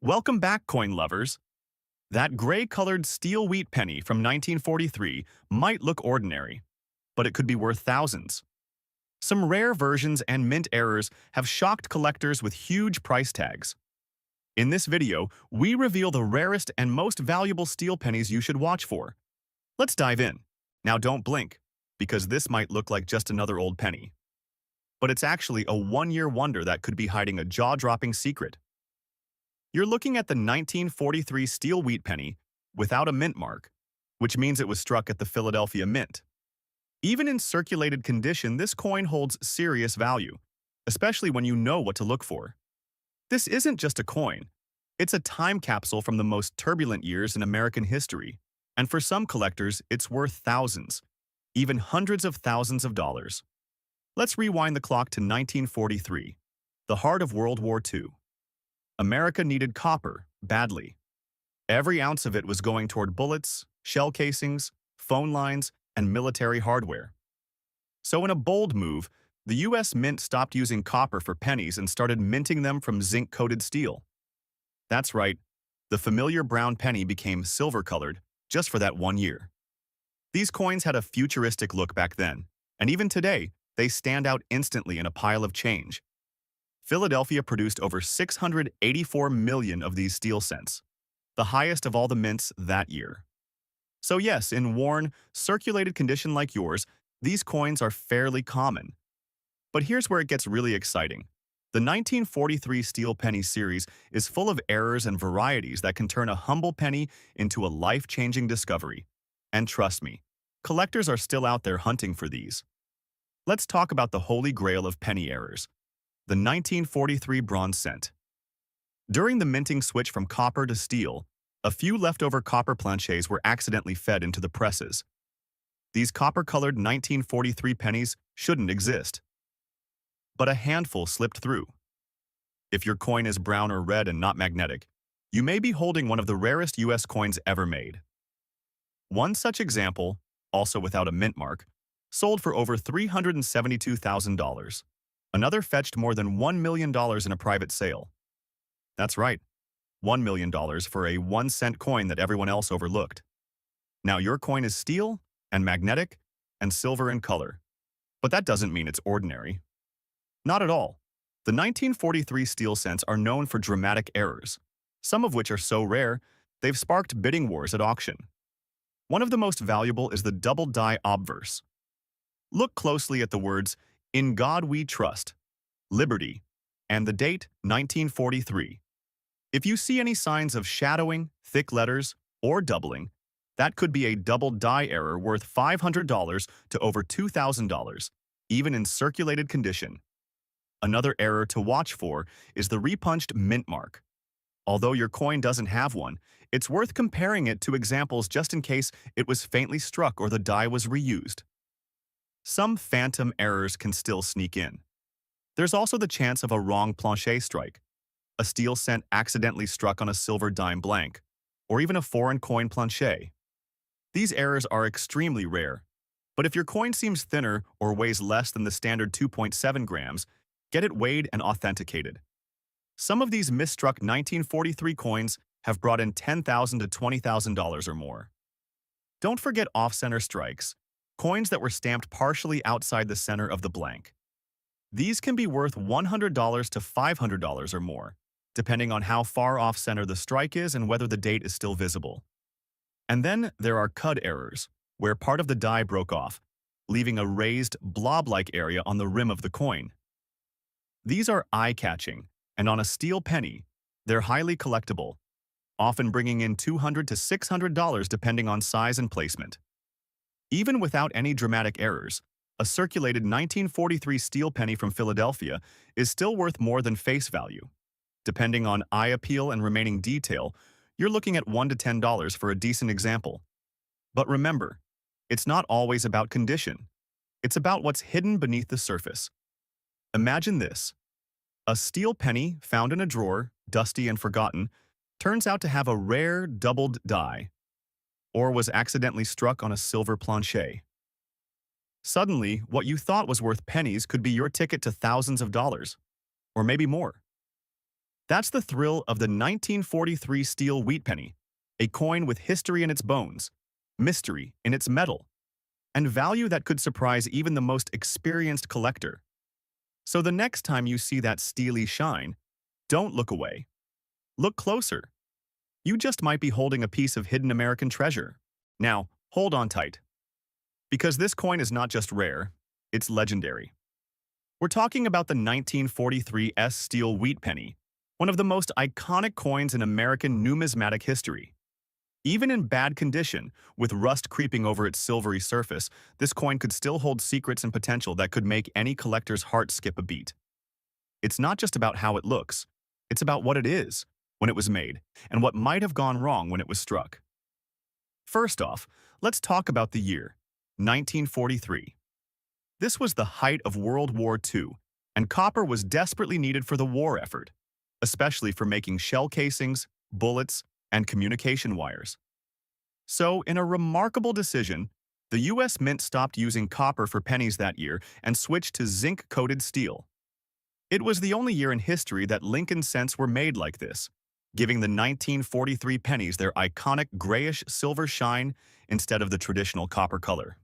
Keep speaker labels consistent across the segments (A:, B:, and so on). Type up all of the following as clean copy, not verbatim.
A: Welcome back, coin lovers. That gray-colored steel wheat penny from 1943 might look ordinary, but it could be worth thousands. Some rare versions and mint errors have shocked collectors with huge price tags. In this video, we reveal the rarest and most valuable steel pennies you should watch for. Let's dive in. Now don't blink, because this might look like just another old penny. But it's actually a one-year wonder that could be hiding a jaw-dropping secret. You're looking at the 1943 steel wheat penny without a mint mark, which means it was struck at the Philadelphia Mint. Even in circulated condition, this coin holds serious value, especially when you know what to look for. This isn't just a coin. It's a time capsule from the most turbulent years in American history, and for some collectors, it's worth thousands, even hundreds of thousands of dollars. Let's rewind the clock to 1943, the heart of World War II. America needed copper badly. Every ounce of it was going toward bullets, shell casings, phone lines, and military hardware. So in a bold move, the U.S. Mint stopped using copper for pennies and started minting them from zinc-coated steel. That's right, the familiar brown penny became silver-colored just for that 1 year. These coins had a futuristic look back then, and even today, they stand out instantly in a pile of change. Philadelphia produced over 684 million of these steel cents, the highest of all the mints that year. So yes, in worn, circulated condition like yours, these coins are fairly common. But here's where it gets really exciting. The 1943 steel penny series is full of errors and varieties that can turn a humble penny into a life-changing discovery. And trust me, collectors are still out there hunting for these. Let's talk about the holy grail of penny errors, the 1943 bronze cent. During the minting switch from copper to steel, a few leftover copper planchets were accidentally fed into the presses. These copper-colored 1943 pennies shouldn't exist. But a handful slipped through. If your coin is brown or red and not magnetic, you may be holding one of the rarest U.S. coins ever made. One such example, also without a mint mark, sold for over $372,000. Another fetched more than $1 million in a private sale. That's right, $1 million for a 1-cent coin that everyone else overlooked. Now your coin is steel and magnetic and silver in color. But that doesn't mean it's ordinary. Not at all. The 1943 steel cents are known for dramatic errors, some of which are so rare, they've sparked bidding wars at auction. One of the most valuable is the double die obverse. Look closely at the words, "In God We Trust," "Liberty," and the date, 1943. If you see any signs of shadowing, thick letters, or doubling, that could be a double die error worth $500 to over $2,000, even in circulated condition. Another error to watch for is the repunched mint mark. Although your coin doesn't have one, it's worth comparing it to examples just in case it was faintly struck or the die was reused. Some phantom errors can still sneak in. There's also the chance of a wrong planchet strike, a steel cent accidentally struck on a silver dime blank, or even a foreign coin planchet. These errors are extremely rare, but if your coin seems thinner or weighs less than the standard 2.7 grams, get it weighed and authenticated. Some of these misstruck 1943 coins have brought in $10,000 to $20,000 or more. Don't forget off-center strikes, coins that were stamped partially outside the center of the blank. These can be worth $100 to $500 or more, depending on how far off-center the strike is and whether the date is still visible. And then there are cud errors, where part of the die broke off, leaving a raised, blob-like area on the rim of the coin. These are eye-catching, and on a steel penny, they're highly collectible, often bringing in $200 to $600 depending on size and placement. Even without any dramatic errors, a circulated 1943 steel penny from Philadelphia is still worth more than face value. Depending on eye appeal and remaining detail, you're looking at $1 to $10 for a decent example. But remember, it's not always about condition. It's about what's hidden beneath the surface. Imagine this. A steel penny found in a drawer, dusty and forgotten, turns out to have a rare doubled die, or was accidentally struck on a silver planchet. Suddenly, what you thought was worth pennies could be your ticket to thousands of dollars, or maybe more. That's the thrill of the 1943 steel wheat penny, a coin with history in its bones, mystery in its metal, and value that could surprise even the most experienced collector. So the next time you see that steely shine, don't look away. Look closer. You just might be holding a piece of hidden American treasure. Now, hold on tight. Because this coin is not just rare, it's legendary. We're talking about the 1943 steel wheat penny, one of the most iconic coins in American numismatic history. Even in bad condition, with rust creeping over its silvery surface, this coin could still hold secrets and potential that could make any collector's heart skip a beat. It's not just about how it looks, it's about what it is when it was made, and what might have gone wrong when it was struck. First off, let's talk about the year, 1943. This was the height of World War II, and copper was desperately needed for the war effort, especially for making shell casings, bullets, and communication wires. So, in a remarkable decision, the U.S. Mint stopped using copper for pennies that year and switched to zinc-coated steel. It was the only year in history that Lincoln cents were made like this, giving the 1943 pennies their iconic grayish-silver shine instead of the traditional copper color.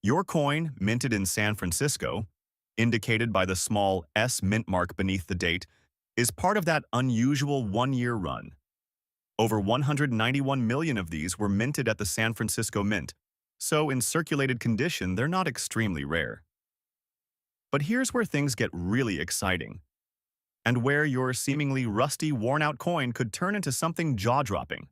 A: Your coin, minted in San Francisco, indicated by the small S mint mark beneath the date, is part of that unusual one-year run. Over 191 million of these were minted at the San Francisco Mint, so in circulated condition, they're not extremely rare. But here's where things get really exciting, and where your seemingly rusty, worn-out coin could turn into something jaw-dropping.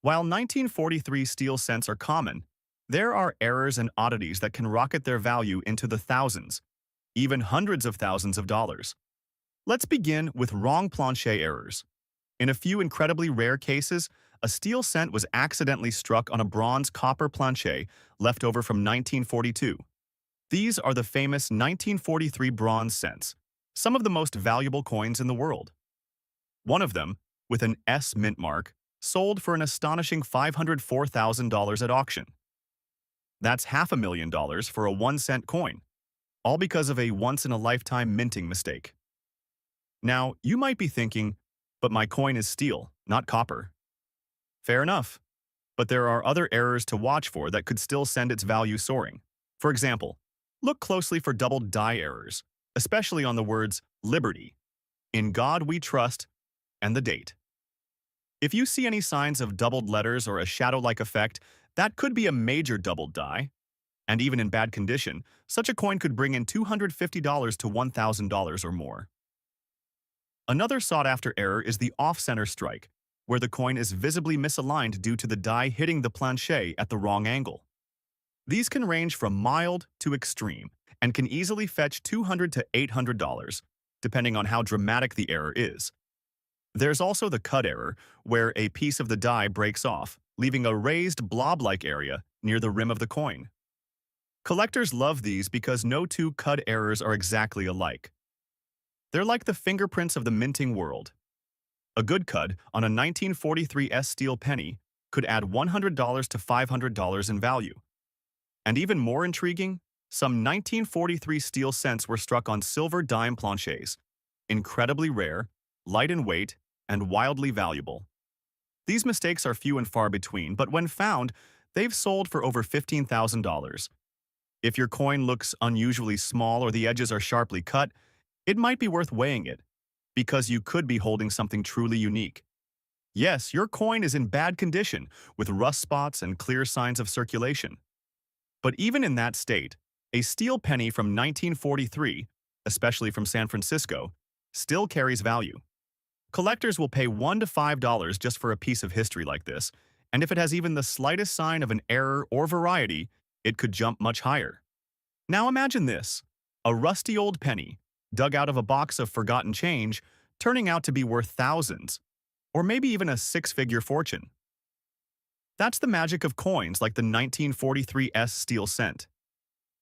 A: While 1943 steel cents are common, there are errors and oddities that can rocket their value into the thousands, even hundreds of thousands of dollars. Let's begin with wrong plancher errors. In a few incredibly rare cases, a steel cent was accidentally struck on a bronze-copper plancher left over from 1942. These are the famous 1943 bronze cents, some of the most valuable coins in the world. One of them, with an S mint mark, sold for an astonishing $504,000 at auction. That's $500,000 for a 1-cent coin, all because of a once-in-a-lifetime minting mistake. Now, you might be thinking, but my coin is steel, not copper. Fair enough, but there are other errors to watch for that could still send its value soaring. For example, look closely for doubled die errors, especially on the words Liberty, In God We Trust, and the date. If you see any signs of doubled letters or a shadow-like effect, that could be a major doubled die. And even in bad condition, such a coin could bring in $250 to $1,000 or more. Another sought-after error is the off-center strike, where the coin is visibly misaligned due to the die hitting the plancher at the wrong angle. These can range from mild to extreme and can easily fetch $200 to $800, depending on how dramatic the error is. There's also the cut error, where a piece of the die breaks off, leaving a raised blob-like area near the rim of the coin. Collectors love these because no two cut errors are exactly alike. They're like the fingerprints of the minting world. A good cut on a 1943 steel penny could add $100 to $500 in value. And even more intriguing, some 1943 steel cents were struck on silver dime planchers, incredibly rare, light in weight, and wildly valuable. These mistakes are few and far between, but when found, they've sold for over $15,000. If your coin looks unusually small or the edges are sharply cut, it might be worth weighing it, because you could be holding something truly unique. Yes, your coin is in bad condition, with rust spots and clear signs of circulation. But even in that state, a steel penny from 1943, especially from San Francisco, still carries value. Collectors will pay $1 to $5 just for a piece of history like this, and if it has even the slightest sign of an error or variety, it could jump much higher. Now imagine this, a rusty old penny, dug out of a box of forgotten change, turning out to be worth thousands, or maybe even a six-figure fortune. That's the magic of coins like the 1943 steel cent.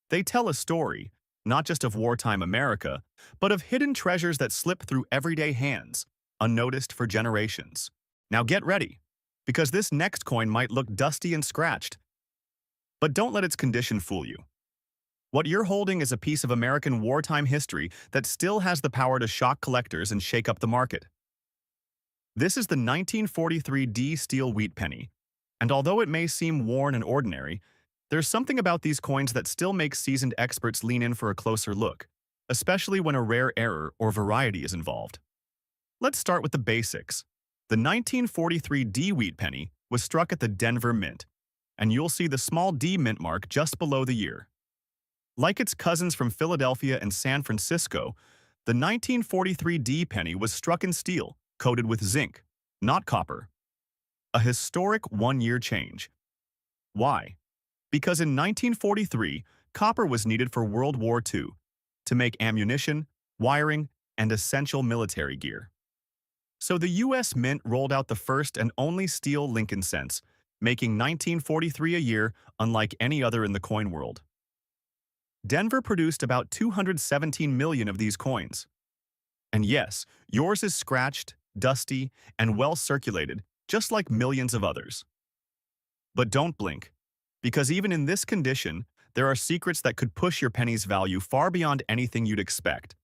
A: They tell a story, not just of wartime America, but of hidden treasures that slip through everyday hands, unnoticed for generations. Now get ready, because this next coin might look dusty and scratched. But don't let its condition fool you. What you're holding is a piece of American wartime history that still has the power to shock collectors and shake up the market. This is the 1943 D steel wheat penny, and although it may seem worn and ordinary, there's something about these coins that still makes seasoned experts lean in for a closer look, especially when a rare error or variety is involved. Let's start with the basics. The 1943 D wheat penny was struck at the Denver Mint, and you'll see the small D mint mark just below the year. Like its cousins from Philadelphia and San Francisco, the 1943 D penny was struck in steel, coated with zinc, not copper. A historic one-year change. Why? Because in 1943, copper was needed for World War II to make ammunition, wiring, and essential military gear. So the U.S. Mint rolled out the first and only steel Lincoln cents, making 1943 a year unlike any other in the coin world. Denver produced about 217 million of these coins. And yes, yours is scratched, dusty, and well circulated, just like millions of others. But don't blink, because even in this condition, there are secrets that could push your penny's value far beyond anything you'd expect.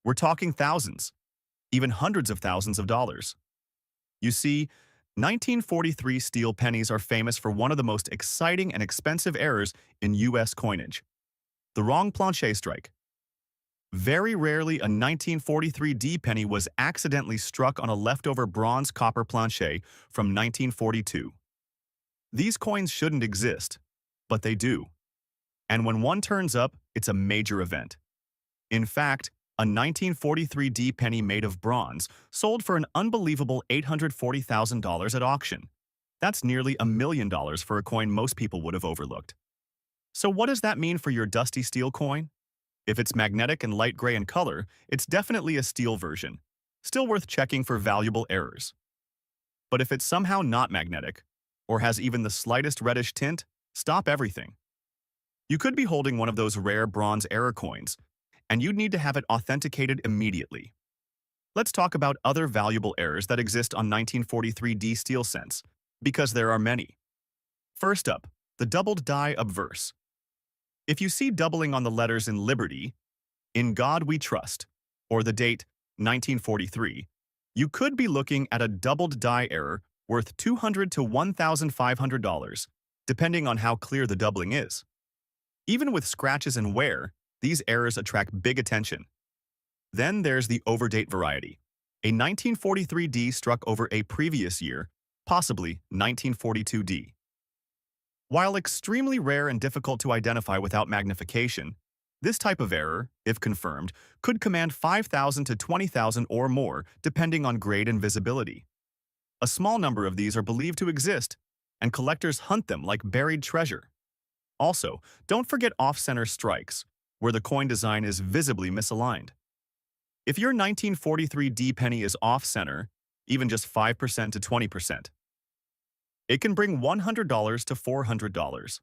A: We're talking thousands, even hundreds of thousands of dollars. You see, 1943 steel pennies are famous for one of the most exciting and expensive errors in U.S. coinage: the wrong planche strike. Very rarely a 1943 D penny was accidentally struck on a leftover bronze copper planche from 1942. These coins shouldn't exist, but they do. And when one turns up, it's a major event. In fact, a 1943 D penny made of bronze sold for an unbelievable $840,000 at auction. That's nearly $1 million for a coin most people would have overlooked. So what does that mean for your dusty steel coin? If it's magnetic and light gray in color, it's definitely a steel version, still worth checking for valuable errors. But if it's somehow not magnetic, or has even the slightest reddish tint, stop everything. You could be holding one of those rare bronze error coins, and you'd need to have it authenticated immediately. Let's talk about other valuable errors that exist on 1943 D steel cents, because there are many. First up, the doubled die obverse. If you see doubling on the letters in Liberty, "In God We Trust," or the date 1943, you could be looking at a doubled die error worth $200 to $1,500, depending on how clear the doubling is. Even with scratches and wear, these errors attract big attention. Then there's the overdate variety, a 1943 D struck over a previous year, possibly 1942 D. While extremely rare and difficult to identify without magnification, this type of error, if confirmed, could command $5,000 to $20,000 or more, depending on grade and visibility. A small number of these are believed to exist, and collectors hunt them like buried treasure. Also, don't forget off-center strikes, where the coin design is visibly misaligned. If your 1943 D penny is off-center, even just 5% to 20%, it can bring $100 to $400.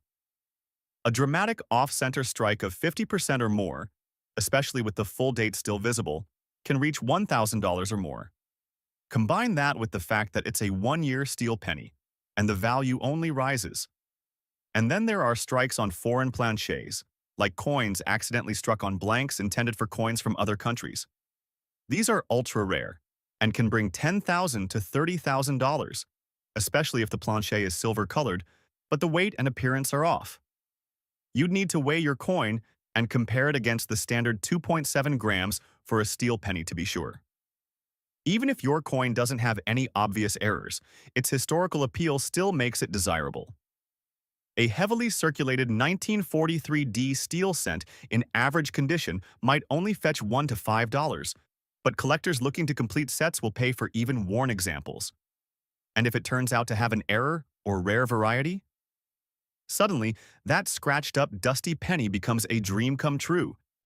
A: A dramatic off-center strike of 50% or more, especially with the full date still visible, can reach $1,000 or more. Combine that with the fact that it's a one-year steel penny, and the value only rises. And then there are strikes on foreign planches, like coins accidentally struck on blanks intended for coins from other countries. These are ultra-rare, and can bring $10,000 to $30,000, especially if the planche is silver-colored, but the weight and appearance are off. You'd need to weigh your coin and compare it against the standard 2.7 grams for a steel penny to be sure. Even if your coin doesn't have any obvious errors, its historical appeal still makes it desirable. A heavily circulated 1943 D steel cent in average condition might only fetch $1 to $5, but collectors looking to complete sets will pay for even worn examples. And if it turns out to have an error or rare variety, suddenly that scratched-up dusty penny becomes a dream come true,